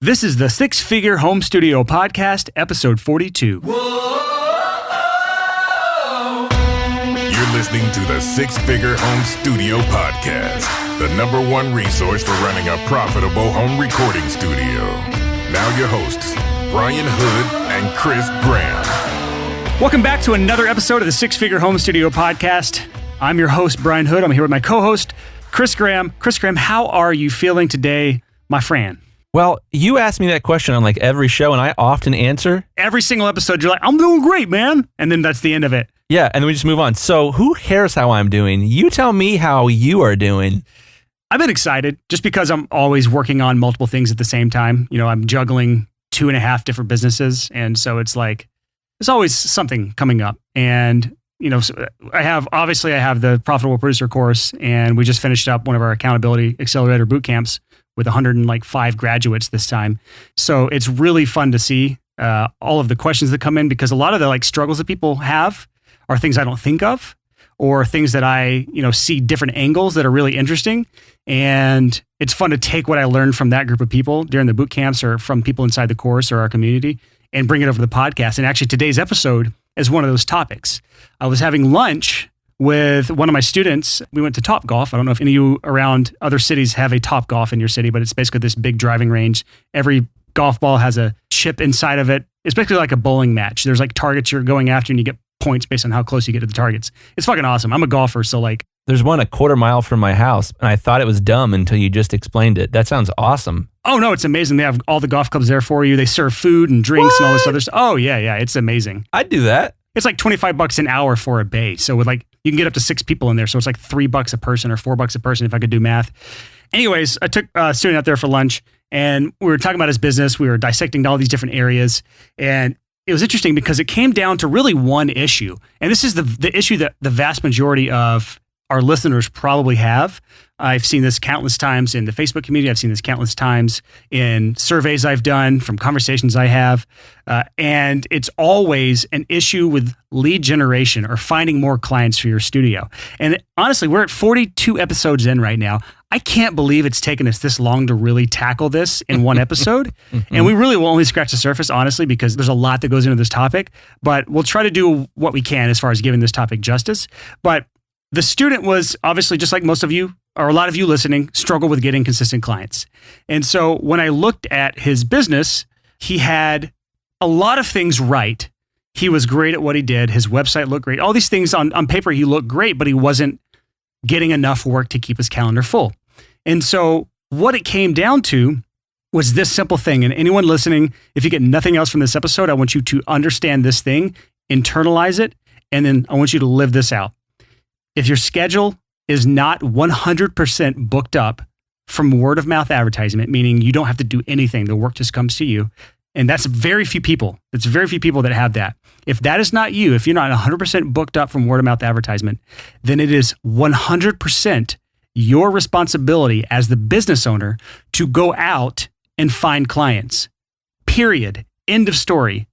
This is the Six Figure Home Studio Podcast, episode 42. You're listening to the Six Figure Home Studio Podcast, the #1 resource for running a profitable home recording studio. Now your hosts, Brian Hood and Chris Graham. Welcome back to another episode of the Six Figure Home Studio Podcast. I'm your host, Brian Hood. I'm here with my co-host, Chris Graham. Chris Graham, how are you feeling today, my friend? Well, you ask me that question on like every show, and I often answer. Every single episode, you're like, I'm doing great, man. And then that's the end of it. Yeah, and then we just move on. So who cares how I'm doing? You tell me how you are doing. I've been excited just because I'm always working on multiple things at the same time. You know, I'm juggling 2.5 different businesses. And so it's like, there's always something coming up. And, you know, so I have the Profitable Producer course, and we just finished up one of our Accountability Accelerator boot camps with 105 graduates this time. So it's really fun to see all of the questions that come in, because a lot of the like struggles that people have are things I don't think of, or things that I, see different angles that are really interesting. And it's fun to take what I learned from that group of people during the boot camps, or from people inside the course or our community, and bring it over to the podcast. And actually today's episode is one of those topics. I was having lunch with one of my students. We went to Topgolf. I don't know if any of you around other cities have a Topgolf in your city, but it's basically this big driving range. Every golf ball has a chip inside of it. It's basically like a bowling match. There's like targets you're going after, and you get points based on how close you get to the targets. It's fucking awesome. I'm a golfer, so like... There's one a quarter mile from my house, and I thought it was dumb until you just explained it. That sounds awesome. Oh, no, it's amazing. They have all the golf clubs there for you. They serve food and drinks and all this other stuff. Oh, yeah. It's amazing. I'd do that. It's like $25 an hour for a bay. So with like, you can get up to 6 people in there. So it's like $3 a person or $4 a person if I could do math. Anyways, I took a student out there for lunch, and we were talking about his business. We were dissecting all these different areas, and it was interesting because it came down to really one issue. And this is the issue that the vast majority of our listeners probably have. I've seen this countless times in the Facebook community. I've seen this countless times in surveys I've done, from conversations I have. And it's always an issue with lead generation, or finding more clients for your studio. And honestly, we're at 42 episodes in right now. I can't believe it's taken us this long to really tackle this in one episode. And we really will only scratch the surface, honestly, because there's a lot that goes into this topic. But we'll try to do what we can as far as giving this topic justice. But the student was obviously, just like most of you, or a lot of you listening, struggle with getting consistent clients. And so when I looked at his business, he had a lot of things right. He was great at what he did. His website looked great. All these things on paper, he looked great, but he wasn't getting enough work to keep his calendar full. And so what it came down to was this simple thing. And anyone listening, if you get nothing else from this episode, I want you to understand this thing, internalize it, and then I want you to live this out. If your schedule is not 100% booked up from word of mouth advertisement, meaning you don't have to do anything, the work just comes to you. And that's very few people. It's very few people that have that. If that is not you, if you're not 100% booked up from word of mouth advertisement, then it is 100% your responsibility as the business owner to go out and find clients. Period. End of story.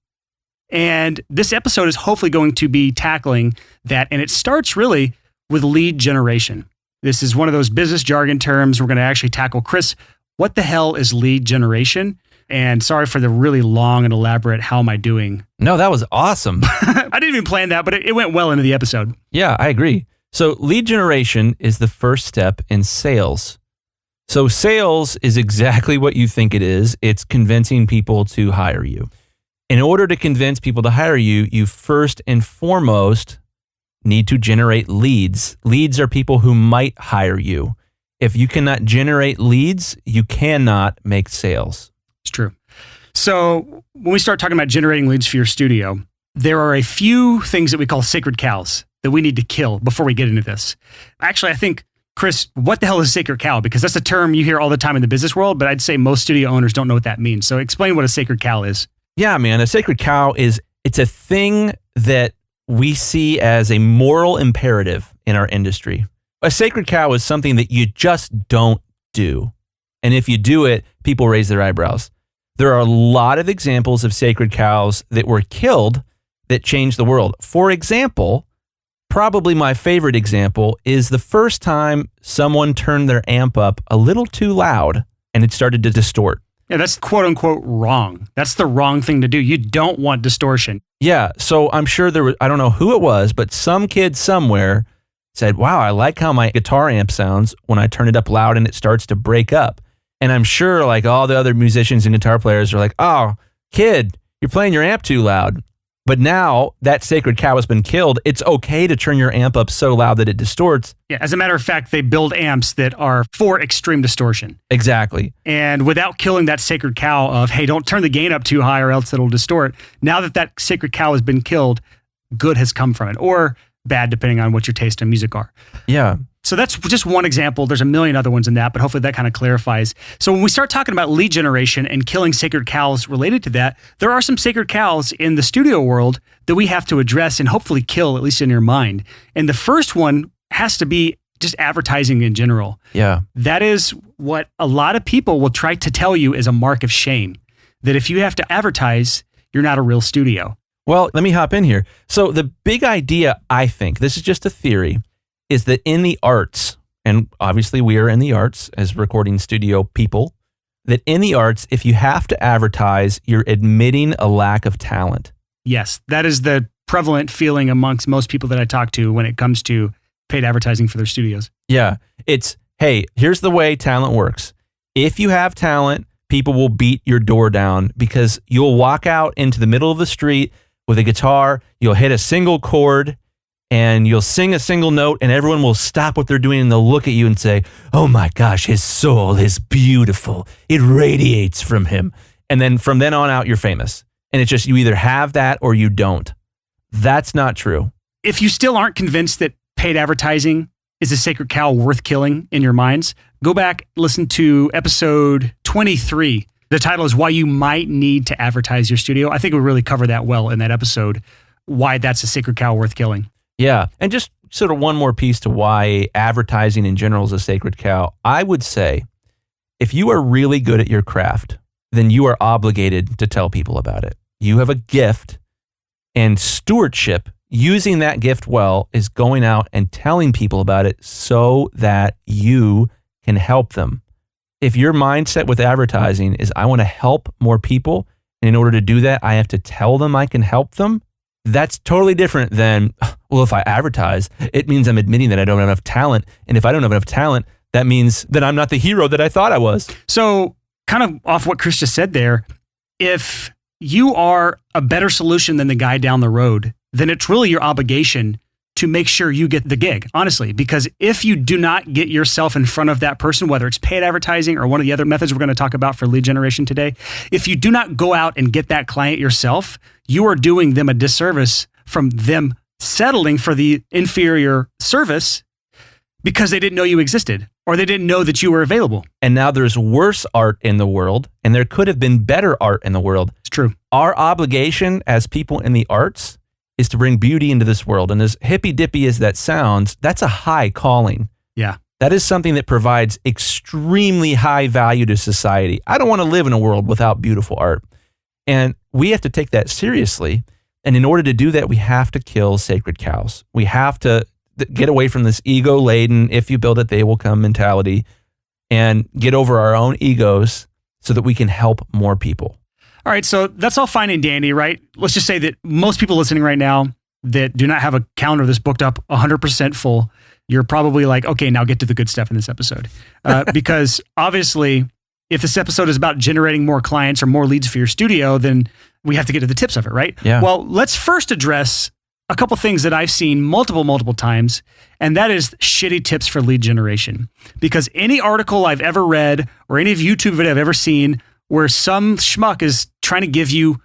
And this episode is hopefully going to be tackling that. And it starts really with lead generation. This is one of those business jargon terms we're going to actually tackle. Chris, what the hell is lead generation? And sorry for the really long and elaborate, how am I doing? No, that was awesome. I didn't even plan that, but it went well into the episode. Yeah, I agree. So lead generation is the first step in sales. So sales is exactly what you think it is. It's convincing people to hire you. In order to convince people to hire you, you first and foremost need to generate leads. Leads are people who might hire you. If you cannot generate leads, you cannot make sales. It's true. So when we start talking about generating leads for your studio, there are a few things that we call sacred cows that we need to kill before we get into this. Actually, I think, Chris, what the hell is a sacred cow? Because that's a term you hear all the time in the business world, but I'd say most studio owners don't know what that means. So explain what a sacred cow is. Yeah, man. A sacred cow it's a thing that we see as a moral imperative in our industry. A sacred cow is something that you just don't do. And if you do it, people raise their eyebrows. There are a lot of examples of sacred cows that were killed that changed the world. For example, probably my favorite example is the first time someone turned their amp up a little too loud and it started to distort. Yeah, that's quote unquote wrong. That's the wrong thing to do. You don't want distortion. Yeah. So I'm sure there was, I don't know who it was, but some kid somewhere said, wow, I like how my guitar amp sounds when I turn it up loud and it starts to break up. And I'm sure like all the other musicians and guitar players are like, oh, kid, you're playing your amp too loud. But now that sacred cow has been killed, it's okay to turn your amp up so loud that it distorts. Yeah, as a matter of fact, they build amps that are for extreme distortion. Exactly. And without killing that sacred cow of, hey, don't turn the gain up too high or else it'll distort. Now that sacred cow has been killed, good has come from it, or bad, depending on what your taste in music are. Yeah. So that's just one example. There's a million other ones in that, but hopefully that kind of clarifies. So when we start talking about lead generation and killing sacred cows related to that, there are some sacred cows in the studio world that we have to address and hopefully kill, at least in your mind. And the first one has to be just advertising in general. Yeah. That is what a lot of people will try to tell you is a mark of shame, that if you have to advertise, you're not a real studio. Well, let me hop in here. So the big idea, I think, this is just a theory, is that in the arts, and obviously we are in the arts as recording studio people, that in the arts, if you have to advertise, you're admitting a lack of talent. Yes, that is the prevalent feeling amongst most people that I talk to when it comes to paid advertising for their studios. Yeah, it's, hey, here's the way talent works. If you have talent, people will beat your door down because you'll walk out into the middle of the street with a guitar, you'll hit a single chord, and you'll sing a single note and everyone will stop what they're doing and they'll look at you and say, oh my gosh, his soul is beautiful. It radiates from him. And then from then on out, you're famous. And it's just, you either have that or you don't. That's not true. If you still aren't convinced that paid advertising is a sacred cow worth killing in your minds, go back, listen to episode 23. The title is Why You Might Need to Advertise Your Studio. I think we really cover that well in that episode, why that's a sacred cow worth killing. Yeah. And just sort of one more piece to why advertising in general is a sacred cow. I would say if you are really good at your craft, then you are obligated to tell people about it. You have a gift, and stewardship, using that gift well, is going out and telling people about it so that you can help them. If your mindset with advertising is I want to help more people, and in order to do that, I have to tell them I can help them, that's totally different than, well, if I advertise, it means I'm admitting that I don't have enough talent. And if I don't have enough talent, that means that I'm not the hero that I thought I was. So kind of off what Chris just said there, if you are a better solution than the guy down the road, then it's really your obligation to make sure you get the gig, honestly, because if you do not get yourself in front of that person, whether it's paid advertising or one of the other methods we're going to talk about for lead generation today, if you do not go out and get that client yourself, you are doing them a disservice from them settling for the inferior service because they didn't know you existed or they didn't know that you were available. And now there's worse art in the world, and there could have been better art in the world. It's true. Our obligation as people in the arts is to bring beauty into this world. And as hippy-dippy as that sounds, that's a high calling. Yeah. That is something that provides extremely high value to society. I don't want to live in a world without beautiful art. And we have to take that seriously. And in order to do that, we have to kill sacred cows. We have to get away from this ego-laden, if you build it, they will come mentality, and get over our own egos so that we can help more people. All right, so that's all fine and dandy, right? Let's just say that most people listening right now that do not have a calendar that's booked up 100% full, you're probably like, okay, now get to the good stuff in this episode. Because obviously, if this episode is about generating more clients or more leads for your studio, then we have to get to the tips of it, right? Yeah. Well, let's first address a couple things that I've seen multiple times, and that is shitty tips for lead generation. Because any article I've ever read or any YouTube video I've ever seen where some schmuck is trying to give you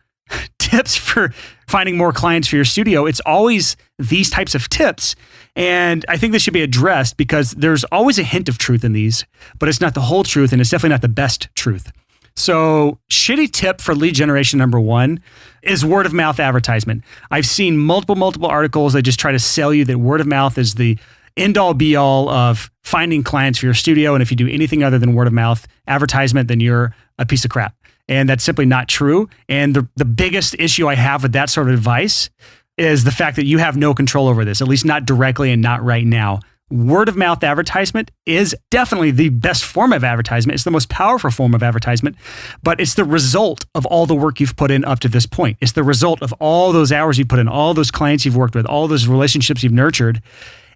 tips for finding more clients for your studio, it's always these types of tips. And I think this should be addressed because there's always a hint of truth in these, but it's not the whole truth and it's definitely not the best truth. So shitty tip for lead generation number one is word of mouth advertisement. I've seen multiple articles that just try to sell you that word of mouth is the end all be all of finding clients for your studio. And if you do anything other than word of mouth advertisement, then you're a piece of crap. And that's simply not true. And the biggest issue I have with that sort of advice is the fact that you have no control over this, at least not directly and not right now. word of mouth advertisement is definitely the best form of advertisement. It's the most powerful form of advertisement, but it's the result of all the work you've put in up to this point. It's the result of all those hours you put in, all those clients you've worked with, all those relationships you've nurtured.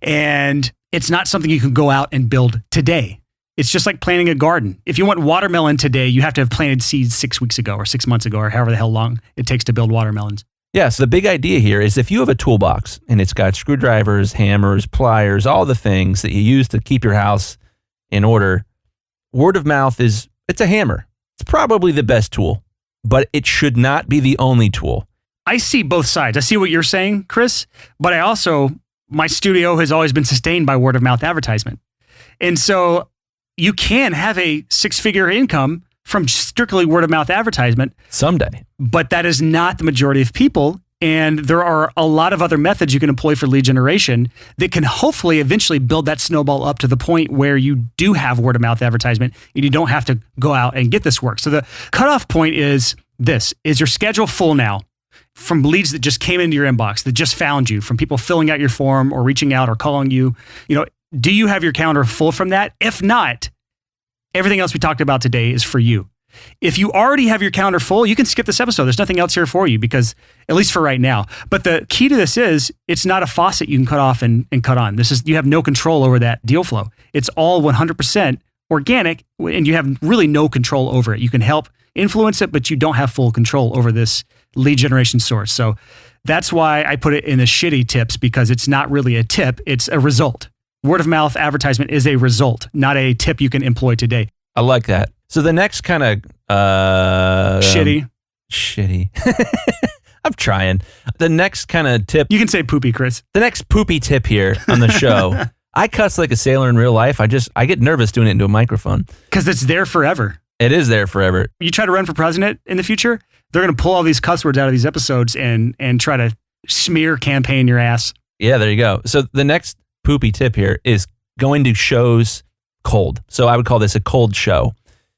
And it's not something you can go out and build today. It's just like planting a garden. If you want watermelon today, you have to have planted seeds 6 weeks ago or 6 months ago or however the hell long it takes to build watermelons. Yes, the big idea here is if you have a toolbox and it's got screwdrivers, hammers, pliers, all the things that you use to keep your house in order, word of mouth it's a hammer. It's probably the best tool, but it should not be the only tool. I see both sides. I see what you're saying, Chris, but my studio has always been sustained by word of mouth advertisement. And so you can have a 6-figure income from strictly word of mouth advertisement someday. But that is not the majority of people. And there are a lot of other methods you can employ for lead generation that can hopefully eventually build that snowball up to the point where you do have word of mouth advertisement and you don't have to go out and get this work. So the cutoff point is this: is your schedule full now from leads that just came into your inbox, that just found you, from people filling out your form or reaching out or calling you? Do you have your calendar full from that? If not, everything else we talked about today is for you. If you already have your calendar full, you can skip this episode. There's nothing else here for you, because at least for right now. But the key to this is it's not a faucet you can cut off and cut on. You have no control over that deal flow. It's all 100% organic, and you have really no control over it. You can help influence it, but you don't have full control over this lead generation source. So that's why I put it in the shitty tips, because it's not really a tip. It's a result. Word of mouth advertisement is a result, not a tip you can employ today. I like that. So the next kind of shitty. I'm trying. The next kind of tip. You can say poopy, Chris. The next poopy tip here on the show. I cuss like a sailor in real life. I get nervous doing it into a microphone. Because it's there forever. It is there forever. You try to run for president in the future, they're going to pull all these cuss words out of these episodes and try to smear campaign your ass. Yeah, there you go. So the next poopy tip here is going to shows cold. So I would call this a cold show.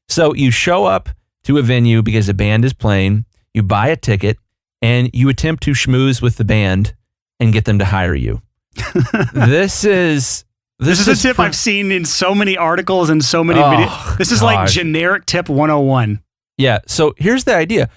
So you show up to a venue because a band is playing, you buy a ticket, and you attempt to schmooze with the band and get them to hire you. This is a tip I've seen in so many articles and so many videos. This is like generic tip 101. Yeah. So here's the idea.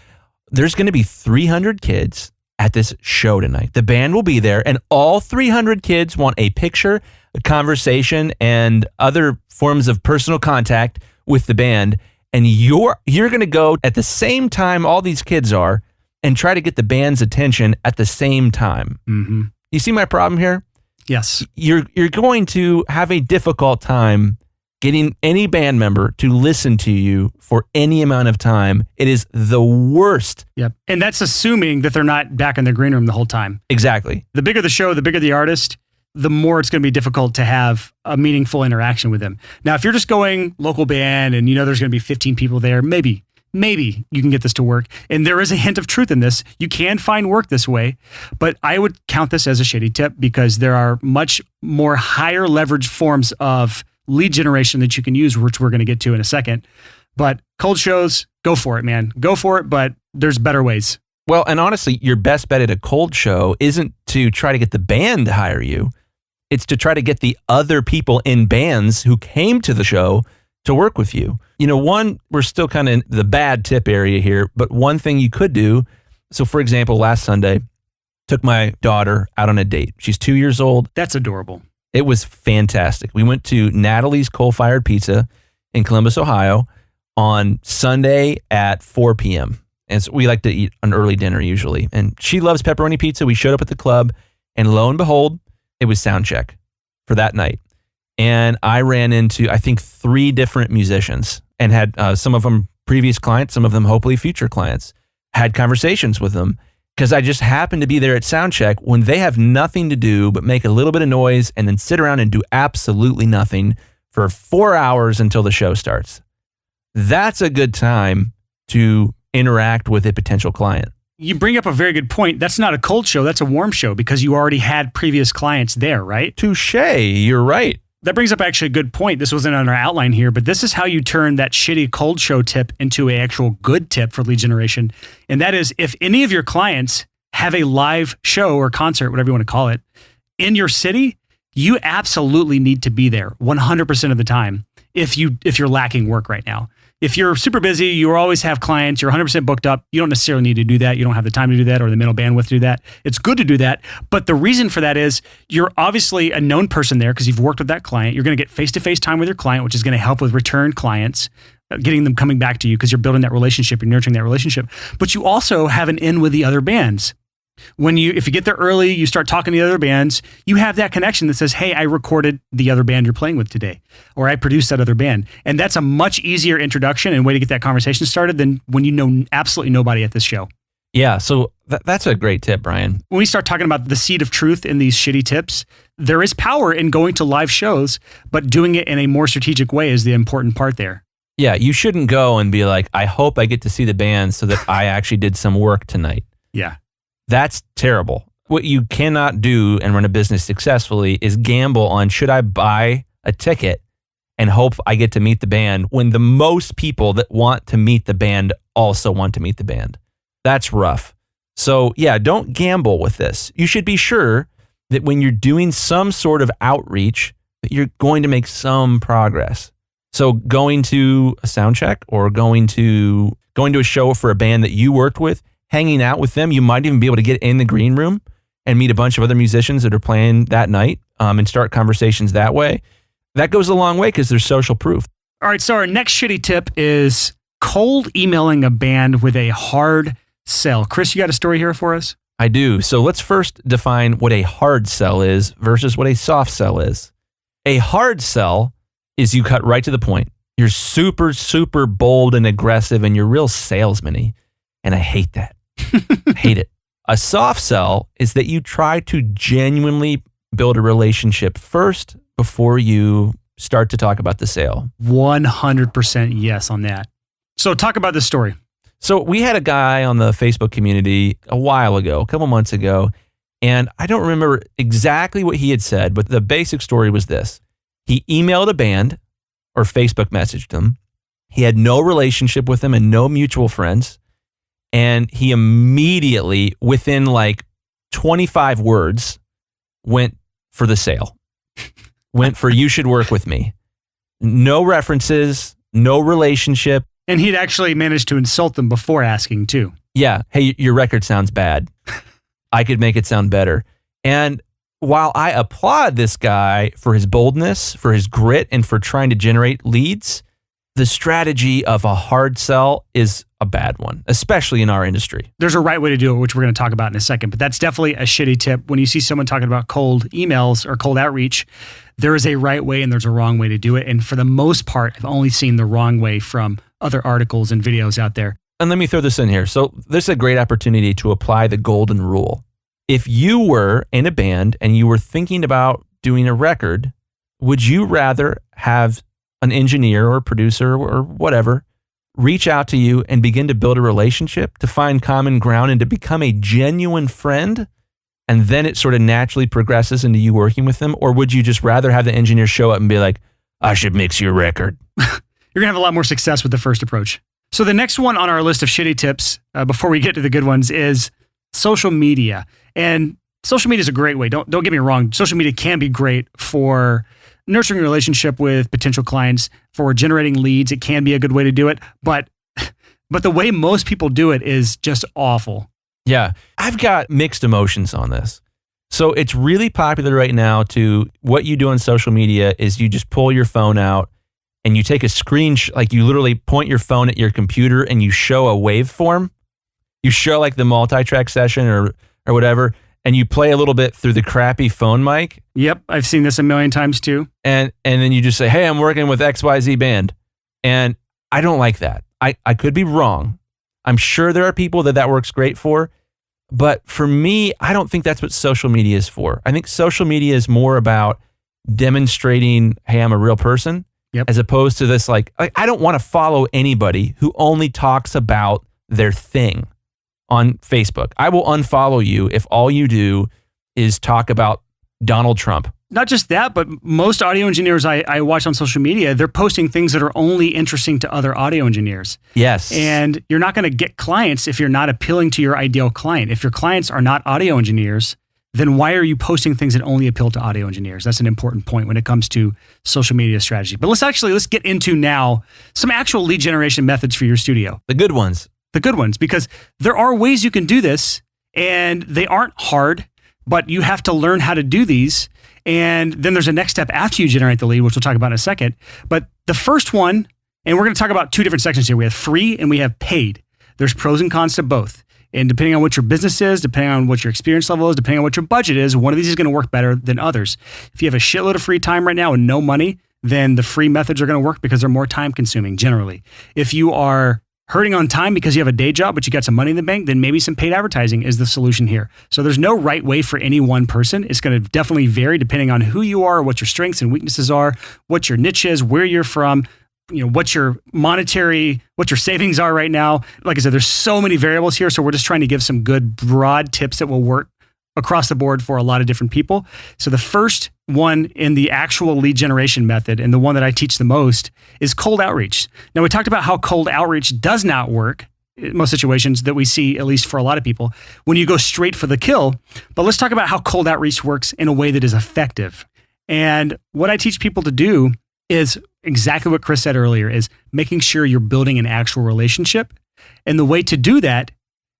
There's going to be 300 kids at this show tonight. The band will be there, and all 300 kids want a picture, a conversation, and other forms of personal contact with the band. And you're going to go at the same time all these kids are and try to get the band's attention at the same time. Mm-hmm. You see my problem here? Yes. You're going to have a difficult time getting any band member to listen to you for any amount of time. It is the worst. Yep. And that's assuming that they're not back in the green room the whole time. Exactly. The bigger the show, the bigger the artist, the more it's going to be difficult to have a meaningful interaction with them. Now, if you're just going local band and there's going to be 15 people there, maybe you can get this to work. And there is a hint of truth in this. You can find work this way, but I would count this as a shitty tip, because there are much more higher leverage forms of lead generation that you can use, which we're going to get to in a second. But cold shows, go for it, man. Go for it, but there's better ways. Well, and honestly, your best bet at a cold show isn't to try to get the band to hire you. It's to try to get the other people in bands who came to the show to work with you. We're still kind of in the bad tip area here, but one thing you could do. So for example, last Sunday, took my daughter out on a date. She's 2 years old. That's adorable. It was fantastic. We went to Natalie's Coal-Fired Pizza in Columbus, Ohio on Sunday at 4 p.m. And so we like to eat an early dinner usually. And she loves pepperoni pizza. We showed up at the club, and lo and behold, it was sound check for that night. And I ran into, I think, 3 different musicians, and had some of them previous clients, some of them hopefully future clients. Had conversations with them, because I just happened to be there at soundcheck when they have nothing to do but make a little bit of noise and then sit around and do absolutely nothing for 4 hours until the show starts. That's a good time to interact with a potential client. You bring up a very good point. That's not a cold show. That's a warm show, because you already had previous clients there, right? Touche. You're right. That brings up actually a good point. This wasn't on our outline here, but this is how you turn that shitty cold show tip into an actual good tip for lead generation. And that is, if any of your clients have a live show or concert, whatever you want to call it, in your city, you absolutely need to be there 100% of the time if you're lacking work right now. If you're super busy, you always have clients, you're 100% booked up, you don't necessarily need to do that. You don't have the time to do that or the mental bandwidth to do that. It's good to do that. But the reason for that is you're obviously a known person there because you've worked with that client. You're going to get face-to-face time with your client, which is going to help with return clients, getting them coming back to you because you're building that relationship, you're nurturing that relationship. But you also have an in with the other bands. If you get there early, you start talking to the other bands, you have that connection that says, hey, I recorded the other band you're playing with today, or I produced that other band. And that's a much easier introduction and way to get that conversation started than when you know absolutely nobody at this show. Yeah, so that's a great tip, Brian. When we start talking about the seed of truth in these shitty tips, there is power in going to live shows, but doing it in a more strategic way is the important part there. Yeah, you shouldn't go and be like, I hope I get to see the band so that I actually did some work tonight. Yeah. That's terrible. What you cannot do and run a business successfully is gamble on, should I buy a ticket and hope I get to meet the band when the most people that want to meet the band also want to meet the band. That's rough. So yeah, don't gamble with this. You should be sure that when you're doing some sort of outreach, that you're going to make some progress. So going to a sound check or going to a show for a band that you worked with, hanging out with them, you might even be able to get in the green room and meet a bunch of other musicians that are playing that night and start conversations that way. That goes a long way because there's social proof. All right, so our next shitty tip is cold emailing a band with a hard sell. Chris, you got a story here for us? I do. So let's first define what a hard sell is versus what a soft sell is. A hard sell is you cut right to the point. You're super, super bold and aggressive and you're real salesman-y. And I hate that. I hate it. A soft sell is that you try to genuinely build a relationship first before you start to talk about the sale. 100% yes on that. So talk about this story. So we had a guy on the Facebook community a while ago, a couple months ago, and I don't remember exactly what he had said, but the basic story was this. He emailed a band or Facebook messaged them. He had no relationship with them and no mutual friends. And he immediately, within like 25 words, went for the sale. Went for, you should work with me. No references, no relationship. And he'd actually managed to insult them before asking too. Yeah. Hey, your record sounds bad. I could make it sound better. And while I applaud this guy for his boldness, for his grit, and for trying to generate leads, the strategy of a hard sell is a bad one, especially in our industry. There's a right way to do it, which we're going to talk about in a second, but that's definitely a shitty tip. When you see someone talking about cold emails or cold outreach, there is a right way and there's a wrong way to do it. And for the most part, I've only seen the wrong way from other articles and videos out there. And let me throw this in here. So this is a great opportunity to apply the golden rule. If you were in a band and you were thinking about doing a record, would you rather have an engineer or producer or whatever reach out to you and begin to build a relationship, to find common ground and to become a genuine friend, and then it sort of naturally progresses into you working with them? Or would you just rather have the engineer show up and be like, I should mix your record? You're going to have a lot more success with the first approach. So the next one on our list of shitty tips, before we get to the good ones, is social media. And social media is a great way. Don't get me wrong. Social media can be great for nurturing a relationship with potential clients, for generating leads. It can be a good way to do it, but the way most people do it is just awful. Yeah, I've got mixed emotions on this. So it's really popular right now to, what you do on social media is you just pull your phone out and you take a screenshot, like you literally point your phone at your computer and you show a waveform. You show like the multi-track session or whatever, and you play a little bit through the crappy phone mic. Yep, I've seen this a million times too. And then you just say, hey, I'm working with XYZ band. And I don't like that. I could be wrong. I'm sure there are people that works great for. But for me, I don't think that's what social media is for. I think social media is more about demonstrating, hey, I'm a real person. Yep. As opposed to this, like I don't want to follow anybody who only talks about their thing on Facebook. I will unfollow you if all you do is talk about Donald Trump. Not just that, but most audio engineers I watch on social media, they're posting things that are only interesting to other audio engineers. Yes. And you're not going to get clients if you're not appealing to your ideal client. If your clients are not audio engineers, then why are you posting things that only appeal to audio engineers? That's an important point when it comes to social media strategy. But let's get into now some actual lead generation methods for your studio. The good ones. The good ones, because there are ways you can do this and they aren't hard, but you have to learn how to do these. And then there's a next step after you generate the lead, which we'll talk about in a second. But the first one, and we're going to talk about two different sections here. We have free and we have paid. There's pros and cons to both. And depending on what your business is, depending on what your experience level is, depending on what your budget is, one of these is going to work better than others. If you have a shitload of free time right now and no money, then the free methods are going to work because they're more time consuming generally. If you are hurting on time because you have a day job, but you got some money in the bank, then maybe some paid advertising is the solution here. So there's no right way for any one person. It's going to definitely vary depending on who you are, what your strengths and weaknesses are, what your niche is, where you're from, what your savings are right now. Like I said, there's so many variables here. So we're just trying to give some good broad tips that will work across the board for a lot of different people. So the first one in the actual lead generation method, and the one that I teach the most, is cold outreach. Now, we talked about how cold outreach does not work in most situations that we see, at least for a lot of people, when you go straight for the kill. But let's talk about how cold outreach works in a way that is effective. And what I teach people to do is exactly what Chris said earlier, is making sure you're building an actual relationship. And the way to do that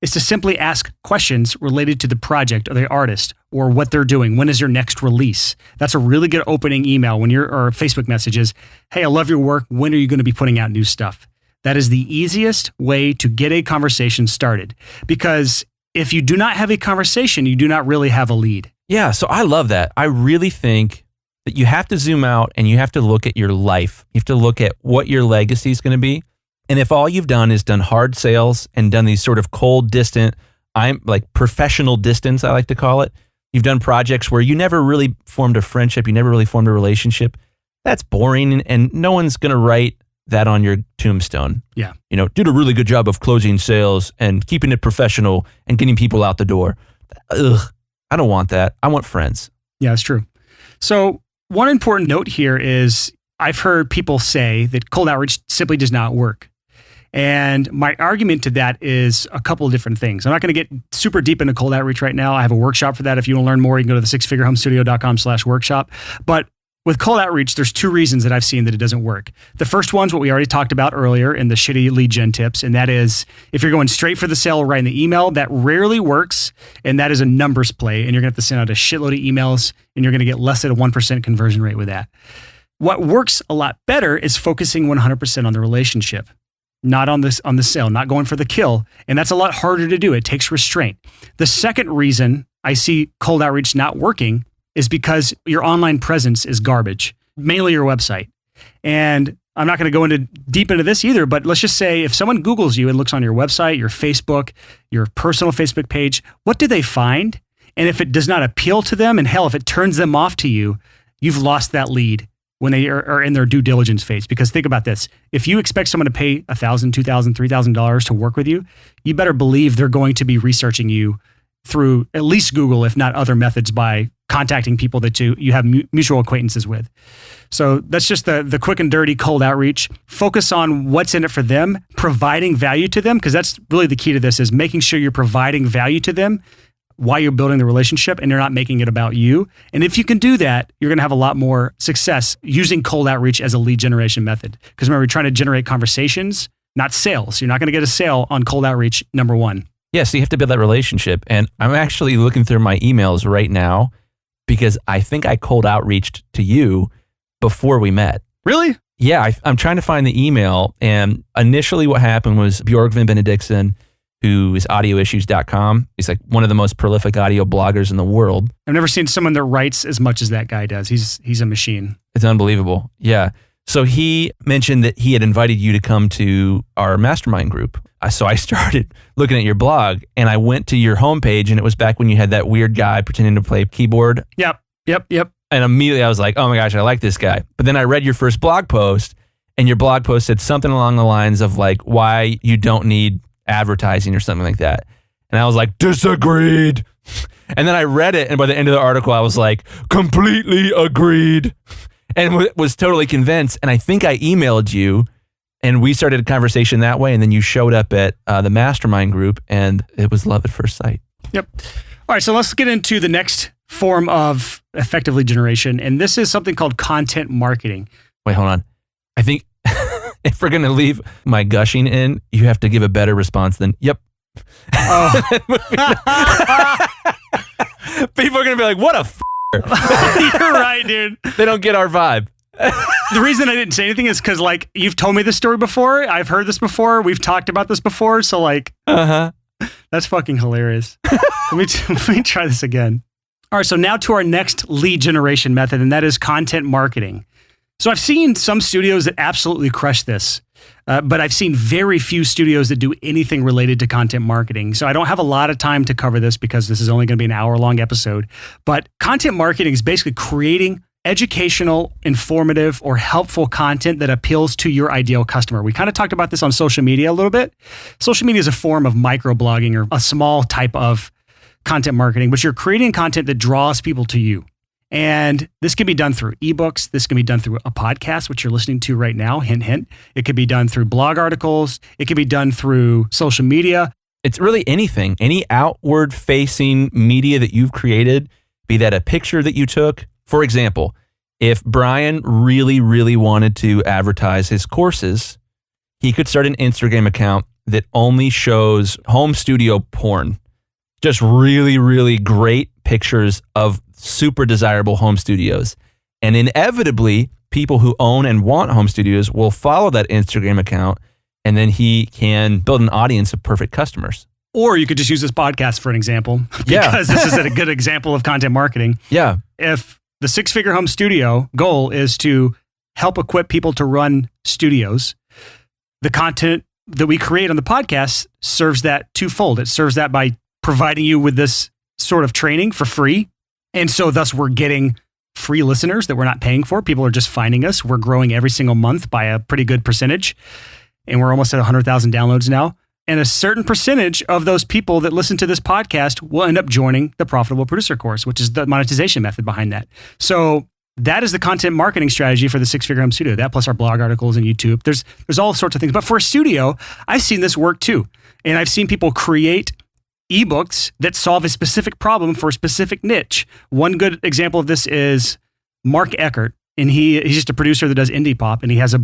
is to simply ask questions related to the project or the artist or what they're doing. When is your next release? That's a really good opening email or Facebook messages. Hey, I love your work. When are you going to be putting out new stuff? That is the easiest way to get a conversation started, because if you do not have a conversation, you do not really have a lead. Yeah, so I love that. I really think that you have to zoom out and you have to look at your life. You have to look at what your legacy is going to be. And if all you've done is done hard sales and done these sort of cold, distant, I'm like professional distance, I like to call it. You've done projects where you never really formed a friendship, you never really formed a relationship. That's boring, and no one's going to write that on your tombstone. Yeah. Did a really good job of closing sales and keeping it professional and getting people out the door. Ugh, I don't want that. I want friends. Yeah, that's true. So one important note here is I've heard people say that cold outreach simply does not work. And my argument to that is a couple of different things. I'm not going to get super deep into cold outreach right now. I have a workshop for that. If you want to learn more, you can go to the sixfigurehomestudio.com/workshop. But with cold outreach, there's two reasons that I've seen that it doesn't work. The first one's what we already talked about earlier in the shitty lead gen tips. And that is, if you're going straight for the sale right in the email, that rarely works. And that is a numbers play. And you're going to have to send out a shitload of emails and you're going to get less than a 1% conversion rate with that. What works a lot better is focusing 100% on the relationship. Not on the sale, not going for the kill. And that's a lot harder to do. It takes restraint. The second reason I see cold outreach not working is because your online presence is garbage, mainly your website. And I'm not going to go deep into this either, but let's just say if someone Googles you and looks on your website, your Facebook, your personal Facebook page, what do they find? And if it does not appeal to them, and hell, if it turns them off to you, you've lost that lead when they are in their due diligence phase. Because think about this. If you expect someone to pay $1,000, $2,000, $3,000 to work with you, you better believe they're going to be researching you through at least Google, if not other methods, by contacting people that you have mutual acquaintances with. So that's just the quick and dirty cold outreach. Focus on what's in it for them, providing value to them, because that's really the key to this, is making sure you're providing value to them while you're building the relationship and you're not making it about you. And if you can do that, you're going to have a lot more success using cold outreach as a lead generation method. Because remember, we're trying to generate conversations, not sales. You're not going to get a sale on cold outreach, number one. Yeah, so you have to build that relationship. And I'm actually looking through my emails right now because I think I cold outreached to you before we met. Really? Yeah, I'm trying to find the email. And initially what happened was Björgvin Benediktsson, who is audioissues.com. He's like one of the most prolific audio bloggers in the world. I've never seen someone that writes as much as that guy does. He's a machine. It's unbelievable. Yeah. So he mentioned that he had invited you to come to our mastermind group. So I started looking at your blog and I went to your homepage, and it was back when you had that weird guy pretending to play keyboard. Yep. And immediately I was like, oh my gosh, I like this guy. But then I read your first blog post, and your blog post said something along the lines of like, why you don't need advertising or something like that. And I was like, disagreed. And then I read it, and by the end of the article, I was like, completely agreed. And was totally convinced. And I think I emailed you, and we started a conversation that way. And then you showed up at the mastermind group, and it was love at first sight. Yep. All All right, so let's get into the next form of effective lead generation. And this is something called content marketing. Wait, hold on. I think if we're going to leave my gushing in, you have to give a better response than, yep. Oh. People are going to be like, what a You're right, dude. They don't get our vibe. The reason I didn't say anything is because, like, you've told me this story before. I've heard this before. We've talked about this before. So, like, that's fucking hilarious. Let me try this again. All right, so now to our next lead generation method, and that is content marketing. So I've seen some studios that absolutely crush this, but I've seen very few studios that do anything related to content marketing. So I don't have a lot of time to cover this because this is only going to be an hour-long episode. But content marketing is basically creating educational, informative, or helpful content that appeals to your ideal customer. We kind of talked about this on social media a little bit. Social media is a form of microblogging or a small type of content marketing, but you're creating content that draws people to you. And this can be done through ebooks. This can be done through a podcast, which you're listening to right now. Hint, hint. It could be done through blog articles. It could be done through social media. It's really anything, any outward facing media that you've created, be that a picture that you took. For example, if Brian really, really wanted to advertise his courses, he could start an Instagram account that only shows home studio porn. Just really, really great pictures of super desirable home studios. And inevitably, people who own and want home studios will follow that Instagram account, and then he can build an audience of perfect customers. Or you could just use this podcast for an example, because this is a good example of content marketing. Yeah. If the six-figure home studio goal is to help equip people to run studios, the content that we create on the podcast serves that twofold. It serves that by providing you with this sort of training for free. And so thus we're getting free listeners that we're not paying for. People are just finding us. We're growing every single month by a pretty good percentage. And we're almost at 100,000 downloads now. And a certain percentage of those people that listen to this podcast will end up joining the Profitable Producer course, which is the monetization method behind that. So that is the content marketing strategy for the six-figure home studio. That plus our blog articles and YouTube. There's all sorts of things. But for a studio, I've seen this work too. And I've seen people create ebooks that solve a specific problem for a specific niche. One good example of this is Mark Eckert. And he's just a producer that does indie pop. And he has a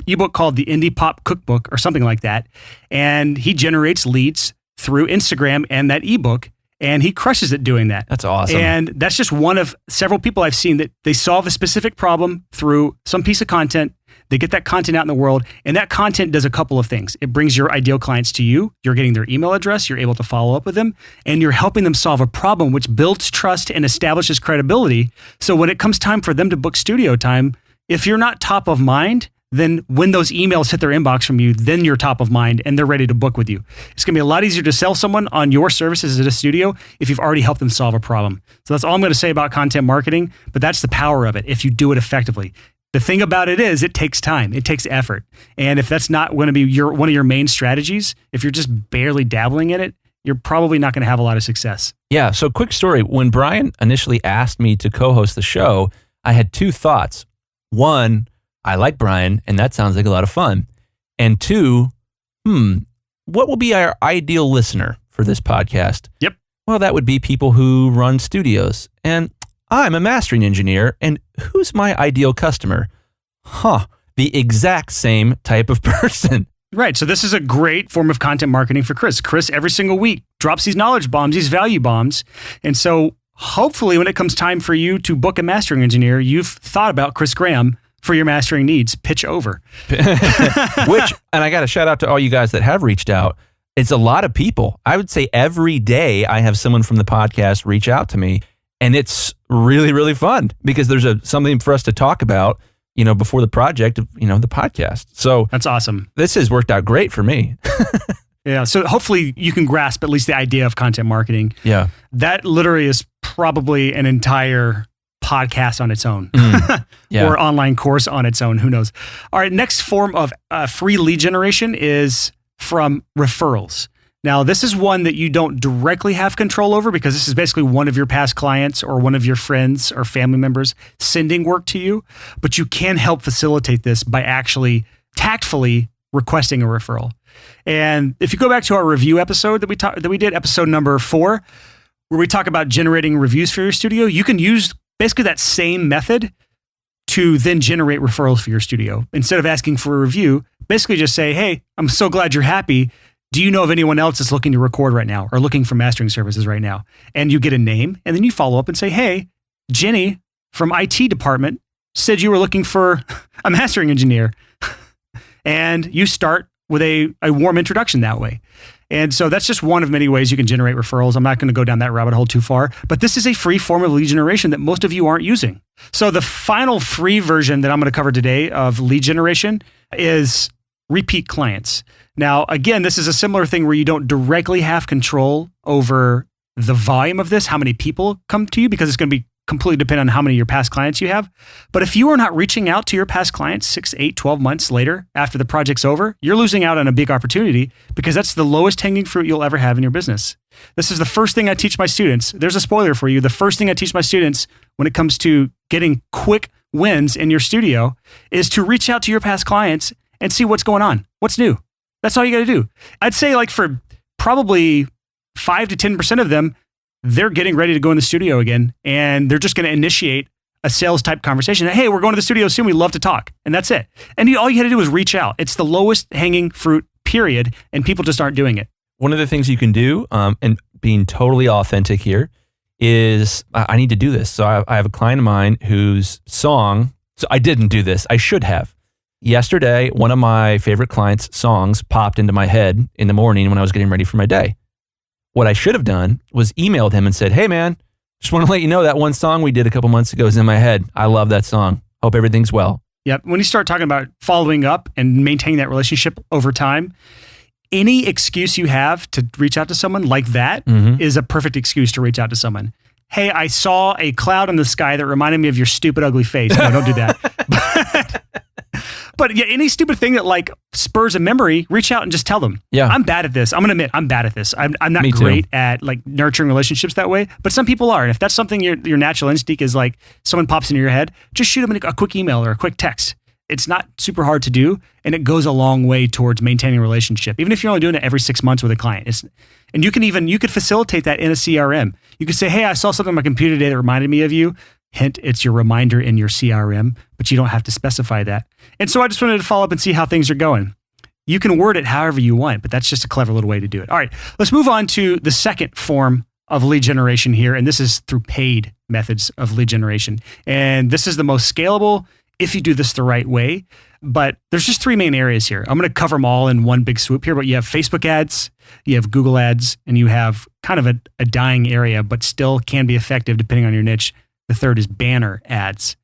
ebook called the Indie Pop Cookbook or something like that. And he generates leads through Instagram and that ebook. And he crushes it doing that. That's awesome. And that's just one of several people I've seen that they solve a specific problem through some piece of content. They get that content out in the world, and that content does a couple of things. It brings your ideal clients to you. You're getting their email address. You're able to follow up with them, and you're helping them solve a problem, which builds trust and establishes credibility. So when it comes time for them to book studio time, if you're not top of mind, then when those emails hit their inbox from you, then you're top of mind and they're ready to book with you. It's going to be a lot easier to sell someone on your services at a studio if you've already helped them solve a problem. So that's all I'm going to say about content marketing, but that's the power of it if you do it effectively. The thing about it is it takes time. It takes effort. And if that's not going to be one of your main strategies, if you're just barely dabbling in it, you're probably not going to have a lot of success. Yeah. So quick story. When Brian initially asked me to co-host the show, I had two thoughts. One, I like Brian, and that sounds like a lot of fun. And two, what will be our ideal listener for this podcast? Yep. Well, that would be people who run studios. And I'm a mastering engineer, and who's my ideal customer? The exact same type of person. Right. So this is a great form of content marketing for Chris. Chris, every single week, drops these knowledge bombs, these value bombs. And so hopefully when it comes time for you to book a mastering engineer, you've thought about Chris Graham for your mastering needs. Pitch over. And I got to shout out to all you guys that have reached out. It's a lot of people. I would say every day I have someone from the podcast reach out to me. And it's really, really fun because there's something for us to talk about, before the project of, the podcast. So that's awesome. This has worked out great for me. Yeah. So hopefully you can grasp at least the idea of content marketing. Yeah. That literally is probably an entire podcast on its own or online course on its own. Who knows? All right. Next form of free lead generation is from referrals. Now, this is one that you don't directly have control over because this is basically one of your past clients or one of your friends or family members sending work to you, but you can help facilitate this by actually tactfully requesting a referral. And if you go back to our review episode that we did, episode number 4, where we talk about generating reviews for your studio, you can use basically that same method to then generate referrals for your studio. Instead of asking for a review, basically just say, hey, I'm so glad you're happy. Do you know of anyone else that's looking to record right now or looking for mastering services right now? And you get a name, and then you follow up and say, hey, Jenny from IT department said you were looking for a mastering engineer. And you start with a warm introduction that way. And so that's just one of many ways you can generate referrals. I'm not going to go down that rabbit hole too far, but this is a free form of lead generation that most of you aren't using. So the final free version that I'm going to cover today of lead generation is repeat clients. Now, again, this is a similar thing where you don't directly have control over the volume of this, how many people come to you, because it's going to be completely dependent on how many of your past clients you have. But if you are not reaching out to your past clients 6, 8, 12 months later after the project's over, you're losing out on a big opportunity because that's the lowest hanging fruit you'll ever have in your business. This is the first thing I teach my students. There's a spoiler for you. The first thing I teach my students when it comes to getting quick wins in your studio is to reach out to your past clients and see what's going on. What's new? That's all you got to do. I'd say like for probably 5 to 10% of them, they're getting ready to go in the studio again, and they're just going to initiate a sales type conversation. Hey, we're going to the studio soon. We'd love to talk. And that's it. And all you had to do was reach out. It's the lowest hanging fruit, period. And people just aren't doing it. One of the things you can do, and being totally authentic here, is I need to do this. So I have a client of mine whose song, so I didn't do this. I should have. Yesterday, one of my favorite clients' songs popped into my head in the morning when I was getting ready for my day. What I should have done was emailed him and said, hey man, just want to let you know that one song we did a couple months ago is in my head. I love that song. Hope everything's well. Yep. When you start talking about following up and maintaining that relationship over time, any excuse you have to reach out to someone like that is a perfect excuse to reach out to someone. Hey, I saw a cloud in the sky that reminded me of your stupid, ugly face. No, don't do that. But yeah, any stupid thing that like spurs a memory, reach out and just tell them, yeah, I'm bad at this. I'm going to admit I'm bad at this. I'm not great at like nurturing relationships that way, but some people are. And if that's something your natural instinct is like someone pops into your head, just shoot them a quick email or a quick text. It's not super hard to do, and it goes a long way towards maintaining a relationship. Even if you're only doing it every 6 months with a client, and you could facilitate that in a CRM. You could say, hey, I saw something on my computer today that reminded me of you. Hint, it's your reminder in your CRM, but you don't have to specify that. And so I just wanted to follow up and see how things are going. You can word it however you want, but that's just a clever little way to do it. All right, let's move on to the second form of lead generation here, and this is through paid methods of lead generation. And this is the most scalable if you do this the right way. But there's just 3 main areas here. I'm going to cover them all in one big swoop here, but you have Facebook ads, you have Google ads, and you have kind of a dying area, but still can be effective depending on your niche. The third is banner ads.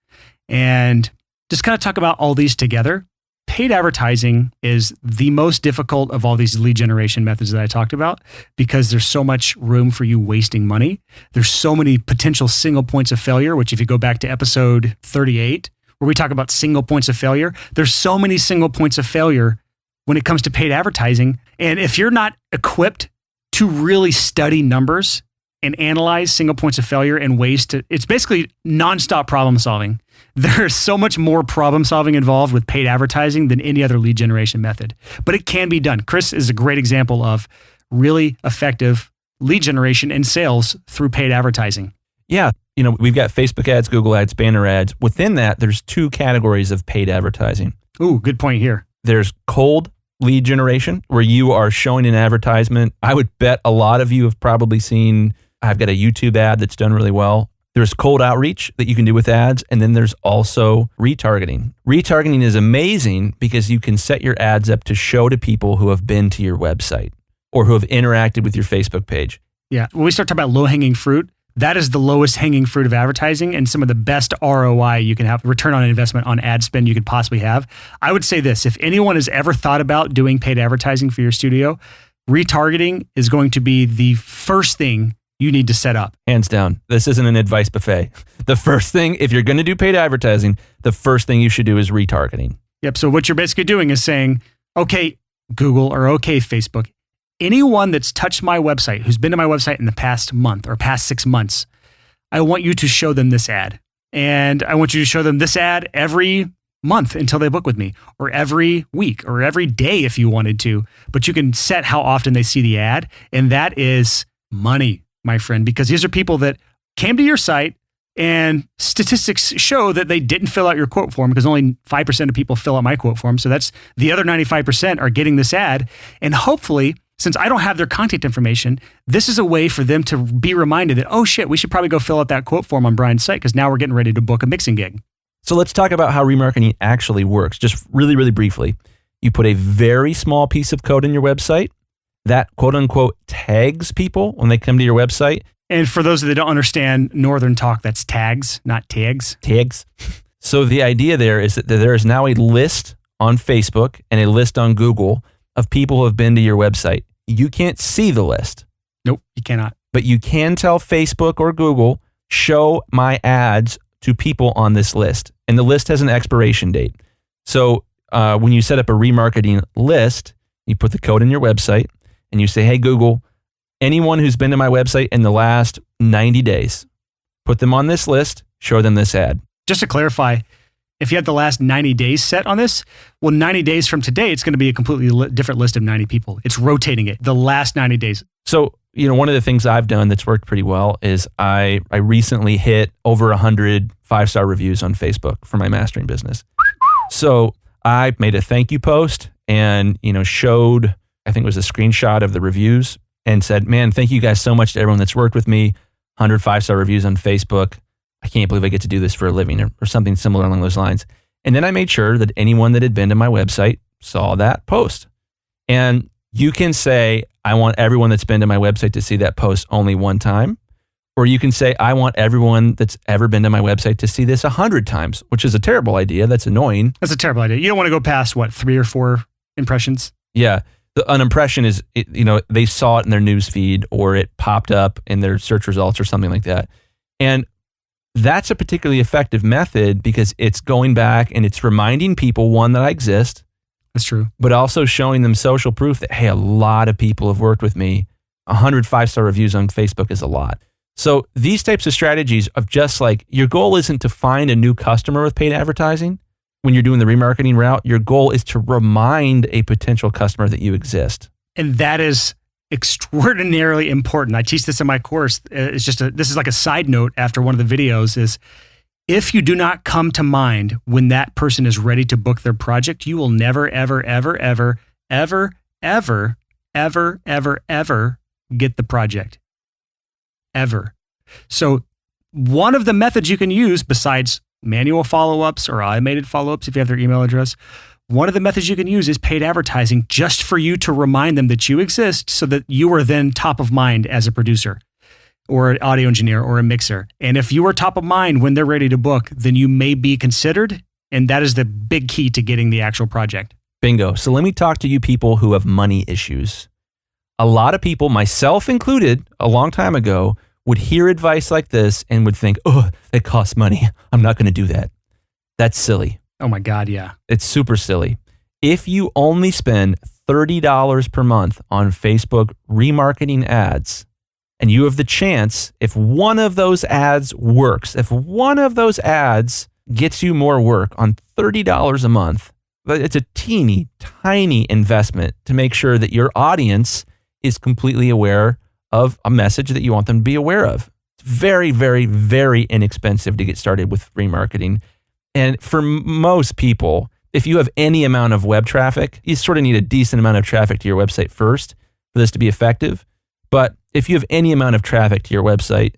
And just kind of talk about all these together. Paid advertising is the most difficult of all these lead generation methods that I talked about because there's so much room for you wasting money. There's so many potential single points of failure, which if you go back to episode 38, where we talk about single points of failure, there's so many single points of failure when it comes to paid advertising. And if you're not equipped to really study numbers and analyze single points of failure and ways to, it's basically nonstop problem solving. There's so much more problem solving involved with paid advertising than any other lead generation method, but it can be done. Chris is a great example of really effective lead generation and sales through paid advertising. Yeah. You know, we've got Facebook ads, Google ads, banner ads. Within that, there's 2 categories of paid advertising. Ooh, good point here. There's cold lead generation, where you are showing an advertisement. I would bet a lot of you have probably seen, I've got a YouTube ad that's done really well. There's cold outreach that you can do with ads, and then there's also retargeting. Retargeting is amazing because you can set your ads up to show to people who have been to your website or who have interacted with your Facebook page. Yeah, when we start talking about low-hanging fruit, that is the lowest hanging fruit of advertising and some of the best ROI you can have, return on investment on ad spend you could possibly have. I would say this, if anyone has ever thought about doing paid advertising for your studio, retargeting is going to be the first thing you need to set up. Hands down. This isn't an advice buffet. The first thing, if you're going to do paid advertising, the first thing you should do is retargeting. Yep. So what you're basically doing is saying, okay, Google, or okay, Facebook, anyone that's touched my website, who's been to my website in the past month or past 6 months, I want you to show them this ad. And I want you to show them this ad every month until they book with me, or every week, or every day if you wanted to. But you can set how often they see the ad, and that is money. my friend, because these are people that came to your site and statistics show that they didn't fill out your quote form because only 5% of people fill out my quote form. So that's the other 95% are getting this ad. And hopefully, since I don't have their contact information, this is a way for them to be reminded that, oh shit, we should probably go fill out that quote form on Brian's site because now we're getting ready to book a mixing gig. So let's talk about how remarketing actually works. Just really, really briefly. You put a very small piece of code in your website that quote unquote tags people when they come to your website. And for those that don't understand Northern talk, that's tags, not tags. Tags. So the idea there is that there is now a list on Facebook and a list on Google of people who have been to your website. You can't see the list. Nope, you cannot. But you can tell Facebook or Google, show my ads to people on this list. And the list has an expiration date. So when you set up a remarketing list, you put the code in your website and you say, hey, Google, anyone who's been to my website in the last 90 days, put them on this list, show them this ad. Just to clarify, if you had the last 90 days set on this, well, 90 days from today, it's going to be a completely different list of 90 people. It's rotating it, the last 90 days. So, one of the things I've done that's worked pretty well is I recently hit over 100 5-star reviews on Facebook for my mastering business. So I made a thank you post and, showed, I think it was a screenshot of the reviews and said, man, thank you guys so much to everyone that's worked with me. 100 5-star reviews on Facebook. I can't believe I get to do this for a living or something similar along those lines. And then I made sure that anyone that had been to my website saw that post. And you can say, I want everyone that's been to my website to see that post only one time. Or you can say, I want everyone that's ever been to my website to see this 100 times, which is a terrible idea. That's annoying. That's a terrible idea. You don't want to go past, 3 or 4 impressions? Yeah. An impression is, they saw it in their news feed or it popped up in their search results or something like that. And that's a particularly effective method because it's going back and it's reminding people, one, that I exist. That's true. But also showing them social proof that, hey, a lot of people have worked with me. 100 5-star reviews on Facebook is a lot. So these types of strategies of just like, your goal isn't to find a new customer with paid advertising. When you're doing the remarketing route, your goal is to remind a potential customer that you exist. And that is extraordinarily important. I teach this in my course. This is like a side note after one of the videos is, if you do not come to mind when that person is ready to book their project, you will never, ever, ever, ever, ever, ever, ever, ever, ever get the project. Ever. So one of the methods you can use besides manual follow-ups or automated follow-ups, if you have their email address, one of the methods you can use is paid advertising just for you to remind them that you exist so that you are then top of mind as a producer or an audio engineer or a mixer. And if you are top of mind when they're ready to book, then you may be considered. And that is the big key to getting the actual project. Bingo. So let me talk to you people who have money issues. A lot of people, myself included, a long time ago, would hear advice like this and would think, oh, it costs money. I'm not going to do that. That's silly. Oh my God, yeah. It's super silly. If you only spend $30 per month on Facebook remarketing ads, and you have the chance, if one of those ads works, if one of those ads gets you more work on $30 a month, it's a teeny, tiny investment to make sure that your audience is completely aware of a message that you want them to be aware of. It's very, very, very inexpensive to get started with remarketing. And for most people, if you have any amount of web traffic, you sort of need a decent amount of traffic to your website first for this to be effective. But if you have any amount of traffic to your website,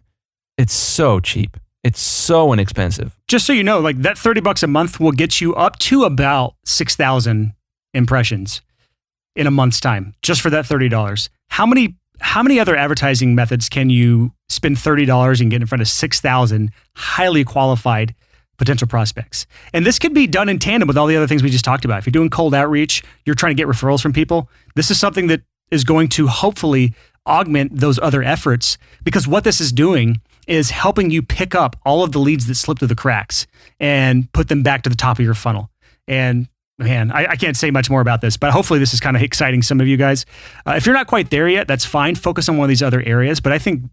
it's so cheap. It's so inexpensive. Just so you know, like that $30 a month will get you up to about 6,000 impressions in a month's time, just for that $30. How many other advertising methods can you spend $30 and get in front of 6,000 highly qualified potential prospects? And this could be done in tandem with all the other things we just talked about. If you're doing cold outreach, you're trying to get referrals from people, this is something that is going to hopefully augment those other efforts, because what this is doing is helping you pick up all of the leads that slip through the cracks and put them back to the top of your funnel. And man, I can't say much more about this, but hopefully this is kind of exciting some of you guys. If you're not quite there yet, that's fine. Focus on one of these other areas. But I think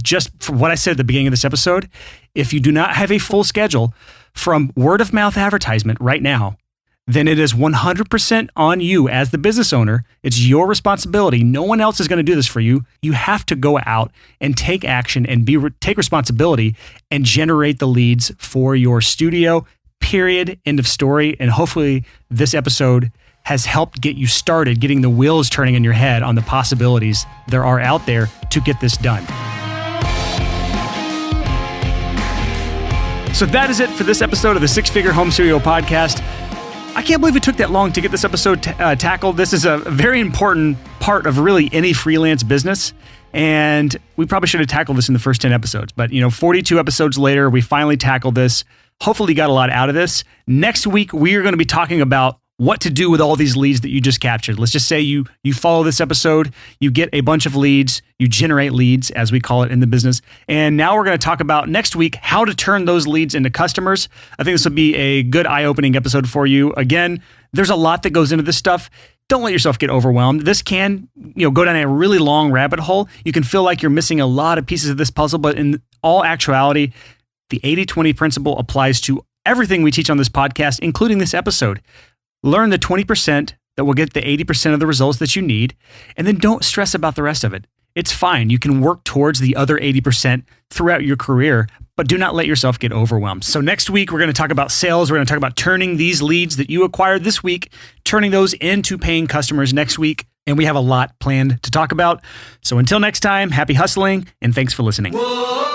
just from what I said at the beginning of this episode, if you do not have a full schedule from word of mouth advertisement right now, then it is 100% on you as the business owner. It's your responsibility. No one else is going to do this for you. You have to go out and take action and take responsibility and generate the leads for your studio, period, end of story. And hopefully this episode has helped get you started, getting the wheels turning in your head on the possibilities there are out there to get this done. So that is it for this episode of the Six Figure Home Studio Podcast. I can't believe it took that long to get this episode tackled. This is a very important part of really any freelance business. And we probably should have tackled this in the first 10 episodes. But 42 episodes later, we finally tackled this. Hopefully got a lot out of this. Next week, we are going to be talking about what to do with all these leads that you just captured. Let's just say you follow this episode, you get a bunch of leads, you generate leads, as we call it in the business. And now we're going to talk about next week how to turn those leads into customers. I think this will be a good eye-opening episode for you. Again, there's a lot that goes into this stuff. Don't let yourself get overwhelmed. This can, go down a really long rabbit hole. You can feel like you're missing a lot of pieces of this puzzle, but in all actuality, the 80-20 principle applies to everything we teach on this podcast, including this episode. Learn the 20% that will get the 80% of the results that you need, and then don't stress about the rest of it. It's fine. You can work towards the other 80% throughout your career, but do not let yourself get overwhelmed. So next week, we're going to talk about sales. We're going to talk about turning these leads that you acquired this week, turning those into paying customers next week. And we have a lot planned to talk about. So until next time, happy hustling, and thanks for listening. Whoa.